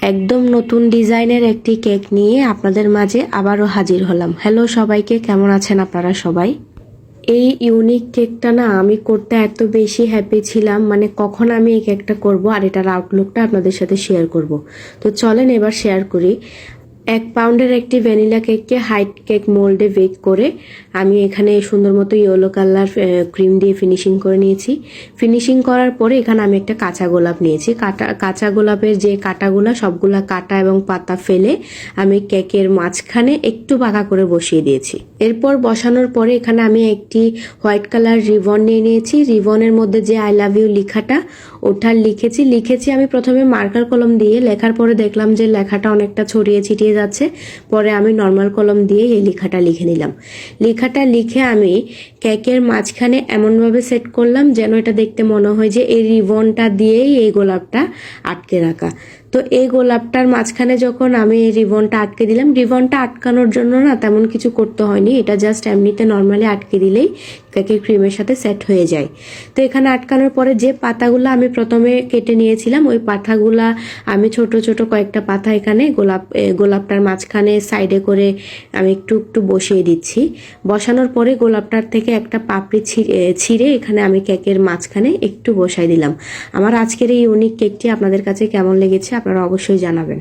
একদম নতুন ডিজাইনের একটি কেক নিয়ে আপনাদের মাঝে আবারও হাজির হলাম। হ্যালো সবাইকে, কেমন আছেন আপনারা সবাই? এই ইউনিক কেকটা না আমি করতে এত বেশি হ্যাপি ছিলাম, মানে কখন আমি এই কেকটা করব আর এটার আউটলুকটা আপনাদের সাথে শেয়ার করব। তো চলেন এবার শেয়ার করি। 1 পাউন্ডের একটি ভ্যানিলা কেককে হাইট কেক মোল্ডে বেক করে আমি এখানে সুন্দর মতো ইয়েলো কালার ক্রিম দিয়ে ফিনিশিং করে নিয়েছি। ফিনিশিং করার পরে এখানে আমি একটা কাঁচা গোলাপ নিয়েছি। কাঁচা গোলাপের যে কাঁটাগুলা সবগুলা কাঁটা এবং পাতা ফেলে আমি কেকের মাঝখানে একটু বাঁকা করে বসিয়ে দিয়েছি। এরপর বসানোর পরে এখানে আমি একটি হোয়াইট কালার রিবন নিয়ে নিয়েছি। রিবনের মধ্যে যে আই লাভ ইউ লেখাটা ওটা লিখেছি আমি প্রথমে মার্কার কলম দিয়ে। লেখার পরে দেখলাম যে লেখাটা অনেকটা ছড়িয়ে ছিটিয়ে যাচ্ছে, পরে আমি নর্মাল কলম দিয়ে এই লেখাটা লিখে নিলাম। লেখাটা লিখে আমি কেকের মাঝখানে এমনভাবে সেট করলাম যেন এটা দেখতে মনে হয় যে এই রিবনটা দিয়েই এই গোলাপটা আটকে রাখা। তো এই গোলাপটার মাঝখানে যখন আমি এই রিবনটা আটকে দিলাম, রিবনটা আটকানোর জন্য না তেমন কিছু করতে হয়নি, এটা জাস্ট এমনিতে নর্মালি আটকে দিলেই কেকের ক্রিমের সাথে সেট হয়ে যায়। তো এখানে আটকানোর পরে যে পাতাগুলো আমি প্রথমে কেটে নিয়েছিলাম ওই পাতাগুলা আমি ছোট ছোট কয়েকটা পাতা এখানে গোলাপটার মাঝখানে সাইডে করে আমি একটু একটু বসিয়ে দিচ্ছি। বসানোর পরে গোলাপটার থেকে একটা পাপড়ি ছিঁড়ে এখানে আমি কেকের মাঝখানে একটু বসাই দিলাম। আমার আজকের এই ইউনিক কেকটি আপনাদের কাছে কেমন লেগেছে আপনারা অবশ্যই জানাবেন।